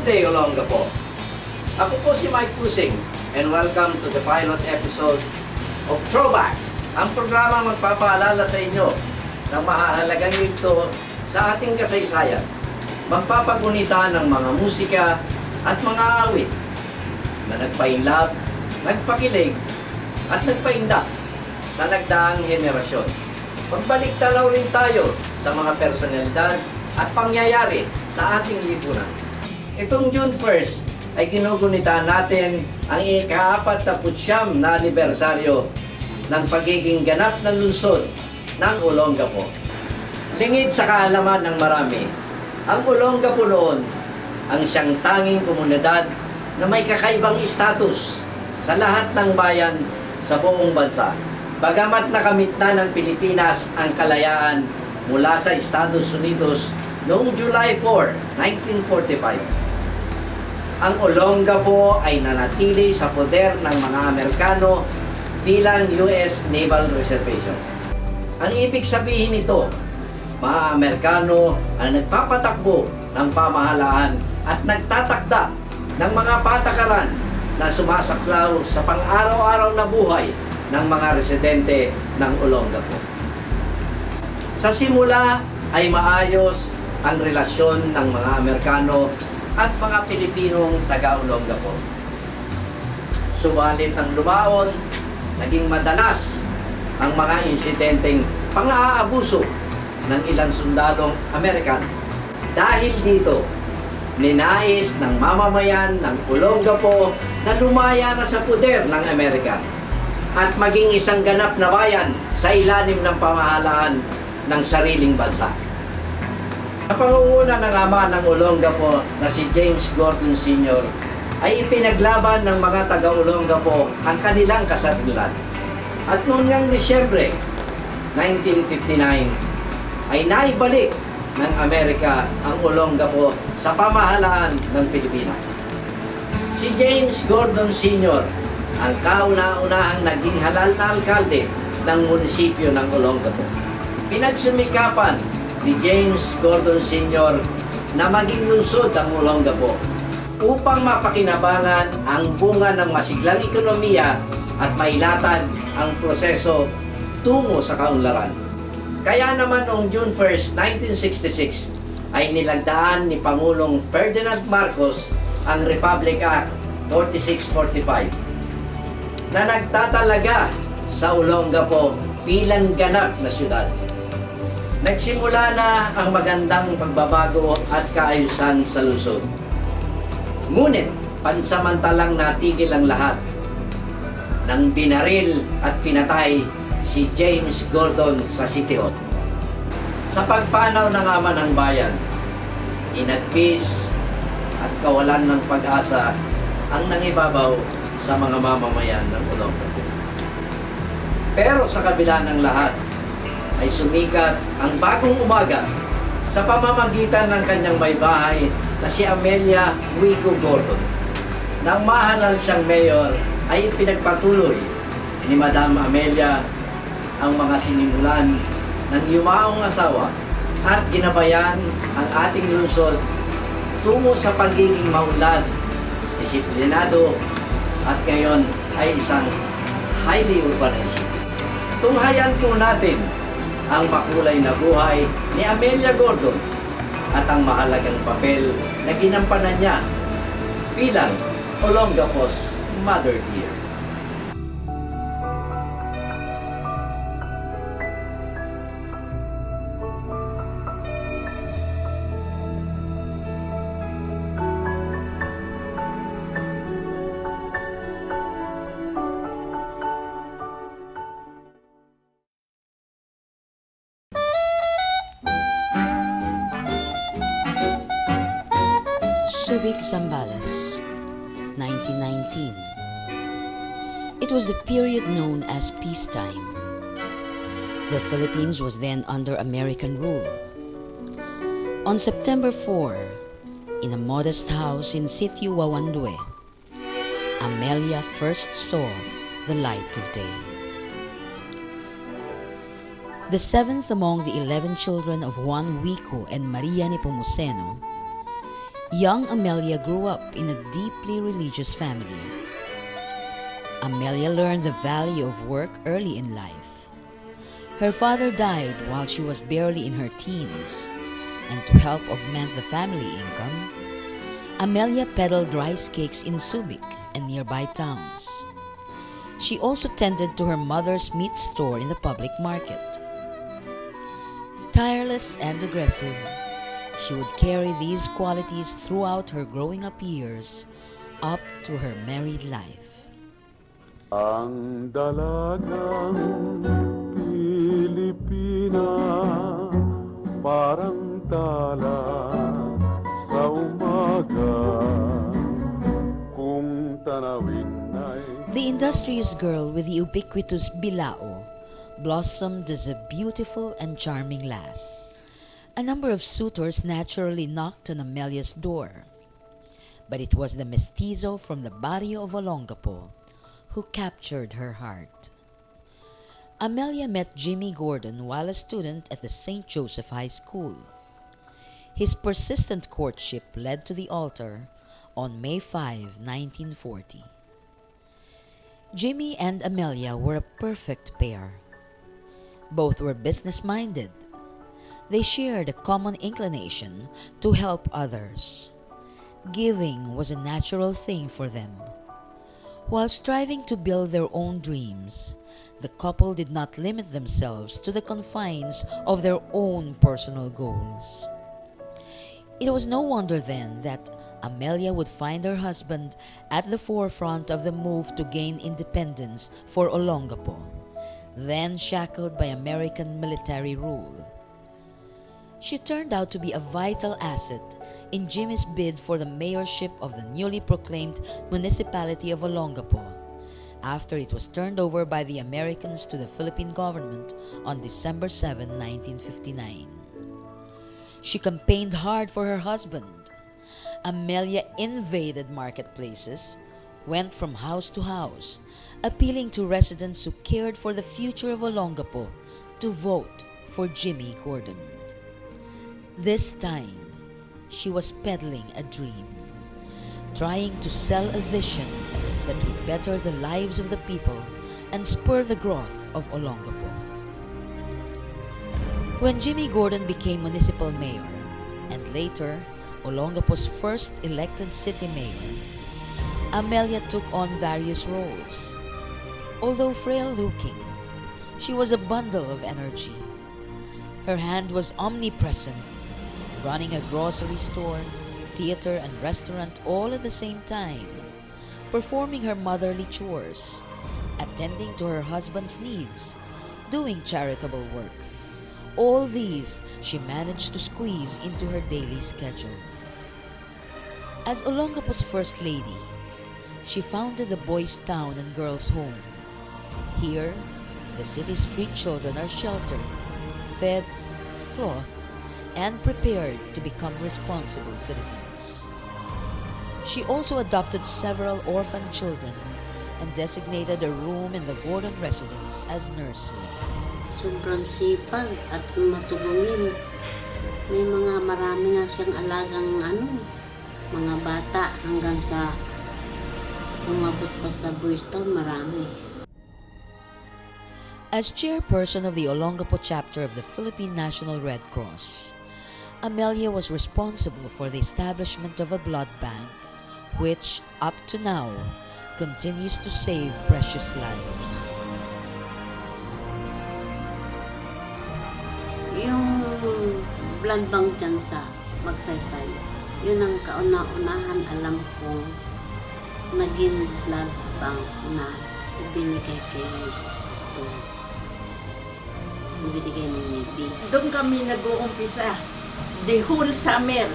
Good day, Olongapo. Ako po si Mike Pusing and welcome to the pilot episode of Throwback, ang programa magpapaalala sa inyo ng mahahalagang yugto sa ating kasaysayan. Magpapagunita ng mga musika at mga awit na nagpa-inlove, nagpakilig at nagpaindak sa nagdaang henerasyon. Magbalik tanaw rin tayo sa mga personalidad at pangyayari sa ating lipunan. Itong June 1st ay ginugunita natin ang ika-49 na anibersaryo ng pagiging ganap na lungsod ng Olongapo. Lingid sa kaalaman ng marami, ang Olongapo noon ang siyang tanging komunidad na may kakaibang status sa lahat ng bayan sa buong bansa. Bagamat nakamit na ng Pilipinas ang kalayaan mula sa Estados Unidos noong July 4, 1945, ang Olongapo ay nanatili sa poder ng mga Amerikano bilang US Naval Reservation. Ang ibig sabihin nito, mga Amerikano ang nagpapatakbo ng pamahalaan at nagtatakda ng mga patakaran na sumasaklaw sa pang-araw-araw na buhay ng mga residente ng Olongapo. Sa simula ay maayos ang relasyon ng mga Amerikano at mga Pilipinong taga-Olongapo. Subalit ang lumaon, naging madalas ang mga insidenteng pang-aabuso ng ilang sundalong Amerikano. Dahil dito, ninais ng mamamayan ng Olongapo na lumaya na sa puder ng Amerika at maging isang ganap na bayan sa ilalim ng pamahalaan ng sariling bansa. Sa pangunguna ng ama ng Olongapo na si James Gordon Sr. ay ipinaglaban ng mga taga-Olongapo ang kanilang kasarilan. At noong ngang Disyembre 1959 ay naibalik ng Amerika ang Olongapo sa pamahalaan ng Pilipinas. Si James Gordon Sr. ang kauna-unahang naging halal na alkalde ng munisipyo ng Olongapo. Pinagsumikapan ni James Gordon Sr. na maging lungsod ang Olongapo upang mapakinabangan ang bunga ng masiglang ekonomiya at mailatag ang proseso tungo sa kaunlaran. Kaya naman noong June 1st, 1966 ay nilagdaan ni Pangulong Ferdinand Marcos ang Republic Act 4645 na nagtatalaga sa Olongapo bilang ganap na syudad. Nagsimula na ang magandang pagbabago at kaayusan sa lungsod. Ngunit, pansamantalang natigil ang lahat nang binaril at pinatay si James Gordon sa City Hall. Sa pagpanaw ng ama ng bayan, inagpis at kawalan ng pag-asa ang nangibabaw sa mga mamamayan ng Olongapo. Pero sa kabila ng lahat, ay sumikat ang bagong umaga sa pamamagitan ng kanyang may bahay na si Amelia Wigo Gordon. Nang mahalal siyang mayor, ay pinagpatuloy ni Madam Amelia ang mga sinimulan ng yumaong asawa at ginabayan ang ating lungsod tungo sa pagiging maunlad, disiplinado at ngayon ay isang highly urbanized city. Tunghayan po natin ang makulay na buhay ni Amelia Gordon at ang mahalagang papel na ginampanan niya bilang Olongapo's mother dear. Subic, Zambales, 1919. It was the period known as peacetime. The Philippines was then under American rule. On September 4, in a modest house in Sitio Wawandue, Amelia first saw the light of day. The seventh among the 11 children of Juan Huico and Maria Nepomuceno, Young Amelia grew up in a deeply religious family. Amelia learned the value of work early in life. Her father died while she was barely in her teens, and to help augment the family income, Amelia peddled rice cakes in Subic and nearby towns. She also tended to her mother's meat store in the public market. Tireless and aggressive, she would carry these qualities throughout her growing up years up to her married life. Ang dalagang Pilipina parang tala sa umaga kung tanawin ay. The industrious girl with the ubiquitous bilao blossomed as a beautiful and charming lass. A number of suitors naturally knocked on Amelia's door, but it was the mestizo from the barrio of Olongapo who captured her heart. Amelia met Jimmy Gordon while a student at the St. Joseph High School. His persistent courtship led to the altar on May 5, 1940. Jimmy and Amelia were a perfect pair. Both were business-minded. They shared a common inclination to help others. Giving was a natural thing for them. While striving to build their own dreams, the couple did not limit themselves to the confines of their own personal goals. It was no wonder then that Amelia would find her husband at the forefront of the move to gain independence for Olongapo, then shackled by American military rule. She turned out to be a vital asset in Jimmy's bid for the mayorship of the newly proclaimed municipality of Olongapo, after it was turned over by the Americans to the Philippine government on December 7, 1959. She campaigned hard for her husband. Amelia invaded marketplaces, went from house to house, appealing to residents who cared for the future of Olongapo to vote for Jimmy Gordon. This time, she was peddling a dream, trying to sell a vision that would better the lives of the people and spur the growth of Olongapo. When Jimmy Gordon became municipal mayor, and later Olongapo's first elected city mayor, Amelia took on various roles. Although frail-looking, she was a bundle of energy. Her hand was omnipresent, running a grocery store, theater, and restaurant all at the same time, performing her motherly chores, attending to her husband's needs, doing charitable work. All these she managed to squeeze into her daily schedule. As Olongapo's First Lady, she founded the Boys' Town and Girls' Home. Here, the city's street children are sheltered, fed, clothed, and prepared to become responsible citizens. She also adopted several orphan children and designated a room in the Gordon residence as nursery. Sobrang sipag at matulungin. May marami nga siyang alagang mga bata hanggang sa umabot pa sa Boys Town, marami. As chairperson of the Olongapo chapter of the Philippine National Red Cross, Amelia was responsible for the establishment of a blood bank, which, up to now, continues to save precious lives. Yung blood bank dyan sa Magsaysay, yun ang kauna-unahan alam kong naging blood bank na ibinigay kay Jesus. Ibinigay ng Navy. Doon kami nag-uumpisa. The whole summer,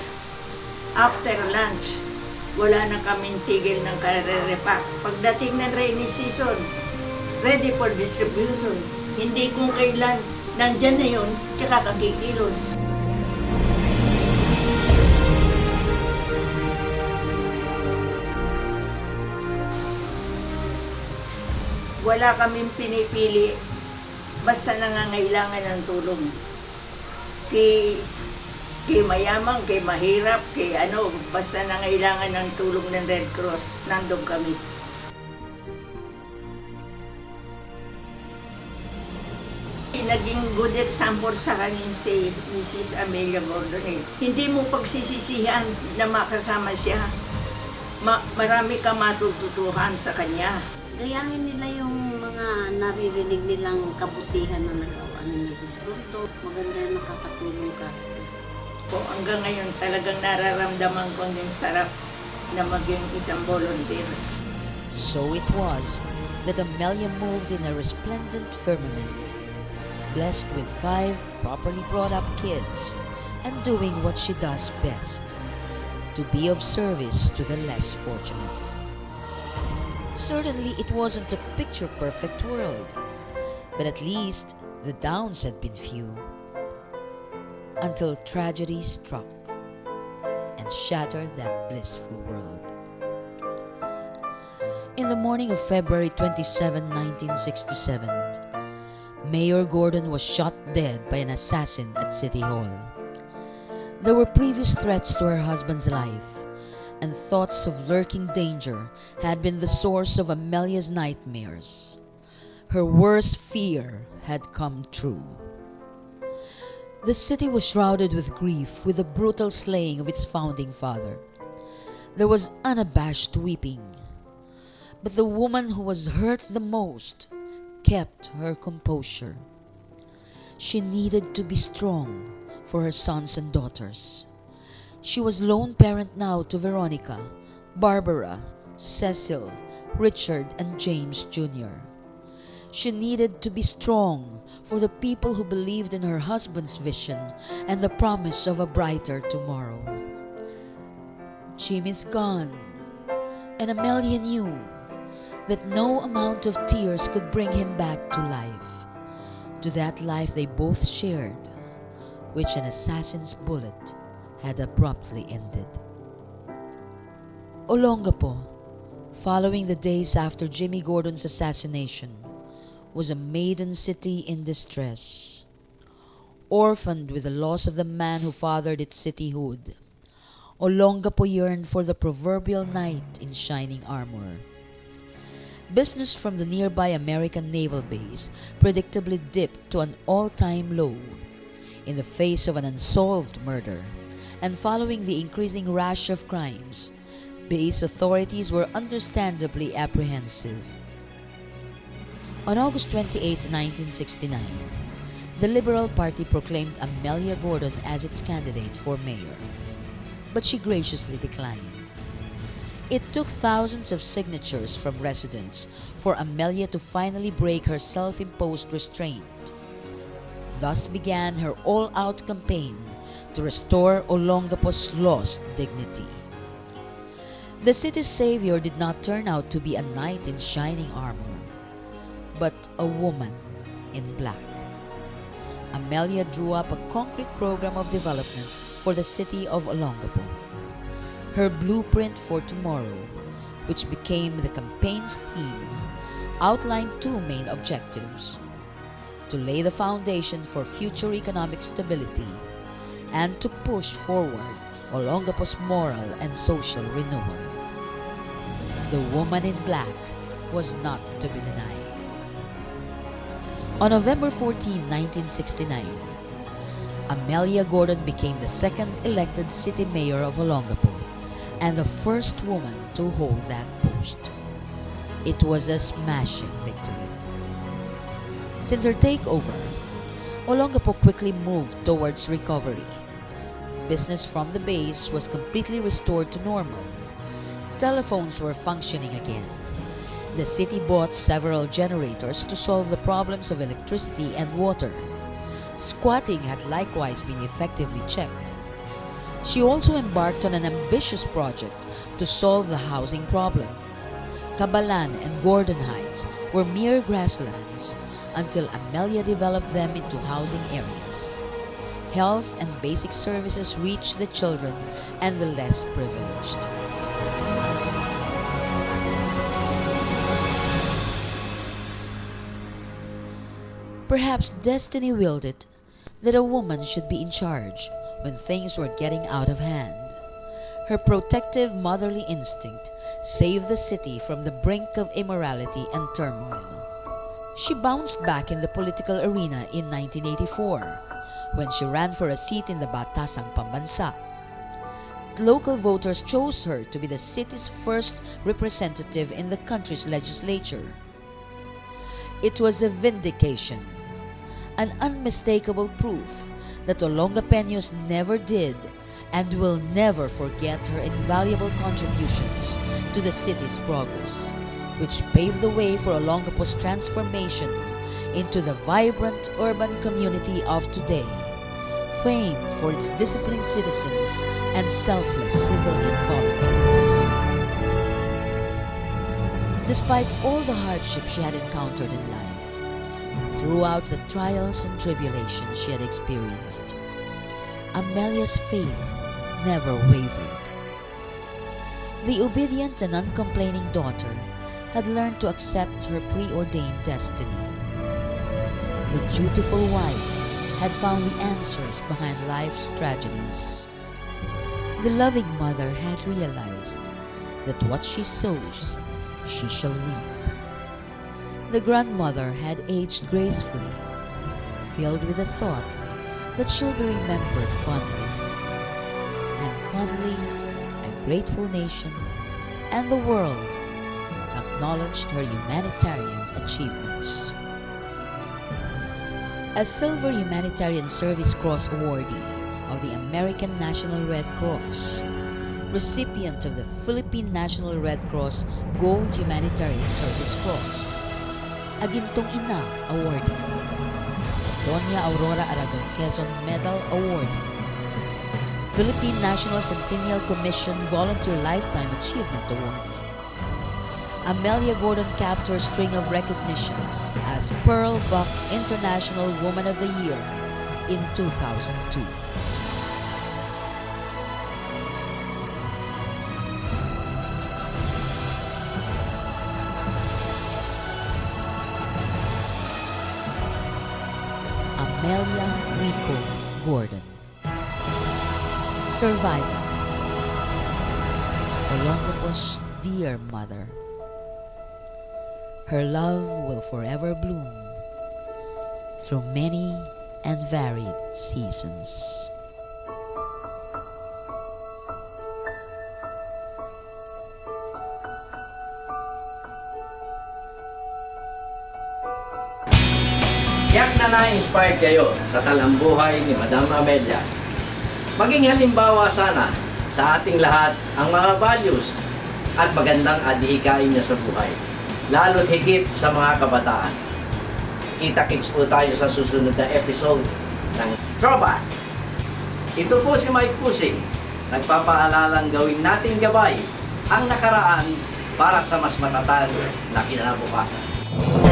after lunch, wala na kaming tigil ng karere-pack. Pagdating ng rainy season, ready for distribution. Hindi kung kailan nandyan na yun, tsaka kakikilos. Wala kaming pinipili, basta nangangailangan ng tulong. Kay mayaman, kay mahirap, kay ano, basta nangailangan ng tulong ng Red Cross, nandun kami. Naging good example sa kanya si Mrs. Amelia Gordon eh. Hindi mo pagsisisihan na makasama siya. Marami ka matututuhan sa kanya. Gayahin nila yung mga naririnig nilang kabutihan na nagawa ni Mrs. Gordon. Maganda yung nakakatulong ka. Hanggang ngayon talagang nararamdaman ko yung sarap na maging isang volunteer. So it was that Amelia moved in a resplendent firmament, blessed with 5 properly brought up kids and doing what she does best, to be of service to the less fortunate. Certainly it wasn't a picture-perfect world, but at least the downs had been few, until tragedy struck and shattered that blissful world. In the morning of February 27, 1967, Mayor Gordon was shot dead by an assassin at City Hall. There were previous threats to her husband's life, and thoughts of lurking danger had been the source of Amelia's nightmares. Her worst fear had come true. The city was shrouded with grief with the brutal slaying of its founding father. There was unabashed weeping, but the woman who was hurt the most kept her composure. She needed to be strong for her sons and daughters. She was lone parent now to Veronica, Barbara, Cecil, Richard, and James Jr. She needed to be strong for the people who believed in her husband's vision and the promise of a brighter tomorrow. Jim is gone, and Amelia knew that no amount of tears could bring him back to life, to that life they both shared, which an assassin's bullet had abruptly ended. Olongapo, following the days after Jimmy Gordon's assassination, was a maiden city in distress. Orphaned with the loss of the man who fathered its cityhood, Olongapo yearned for the proverbial knight in shining armor. Business from the nearby American naval base predictably dipped to an all-time low in the face of an unsolved murder, and following the increasing rash of crimes, base authorities were understandably apprehensive. On August 28, 1969, the Liberal Party proclaimed Amelia Gordon as its candidate for mayor, but she graciously declined. It took thousands of signatures from residents for Amelia to finally break her self-imposed restraint. Thus began her all-out campaign to restore Olongapo's lost dignity. The city's savior did not turn out to be a knight in shining armor, but a woman in black. Amelia drew up a concrete program of development for the city of Olongapo. Her blueprint for tomorrow, which became the campaign's theme, outlined 2 main objectives: to lay the foundation for future economic stability and to push forward Olongapo's moral and social renewal. The woman in black was not to be denied. On November 14, 1969, Amelia Gordon became the second elected city mayor of Olongapo and the first woman to hold that post. It was a smashing victory. Since her takeover, Olongapo quickly moved towards recovery. Business from the base was completely restored to normal. Telephones were functioning again. The city bought several generators to solve the problems of electricity and water. Squatting had likewise been effectively checked. She also embarked on an ambitious project to solve the housing problem. Cabalan and Gordon Heights were mere grasslands until Amelia developed them into housing areas. Health and basic services reached the children and the less privileged. Perhaps destiny willed it that a woman should be in charge when things were getting out of hand. Her protective motherly instinct saved the city from the brink of immorality and turmoil. She bounced back in the political arena in 1984 when she ran for a seat in the Batasang Pambansa. Local voters chose her to be the city's first representative in the country's legislature. It was a vindication, an unmistakable proof that Olongapeños never did and will never forget her invaluable contributions to the city's progress, which paved the way for Olongapo's transformation into the vibrant urban community of today, famed for its disciplined citizens and selfless civilian volunteers. Despite all the hardships she had encountered in life, throughout the trials and tribulations she had experienced, Amelia's faith never wavered. The obedient and uncomplaining daughter had learned to accept her preordained destiny. The dutiful wife had found the answers behind life's tragedies. The loving mother had realized that what she sows, she shall reap. The grandmother had aged gracefully, filled with the thought that she'll be remembered fondly. And fondly, a grateful nation and the world acknowledged her humanitarian achievements. A Silver Humanitarian Service Cross awardee of the American National Red Cross, recipient of the Philippine National Red Cross Gold Humanitarian Service Cross, a Gintong Ina awardee, Doña Aurora Aragon Quezon Medal awardee, Philippine National Centennial Commission Volunteer Lifetime Achievement awardee. Amelia Gordon capped her string of recognition as Pearl Buck International Woman of the Year in 2002. Amelia Rico Gordon. Survivor. Olongapo's dear mother. Her love will forever bloom through many and varied seasons. Yak na na-inspired kayo sa talambuhay ni Madam Amelia. Maging halimbawa sana sa ating lahat ang mga values at magandang adhikain niya sa buhay, lalo't higit sa mga kabataan. Kita-kits po tayo sa susunod na episode ng Throwback. Ito po si Mike Pusing, nagpapaalalang gawin natin gabay ang nakaraan para sa mas matatag na kinabukasan.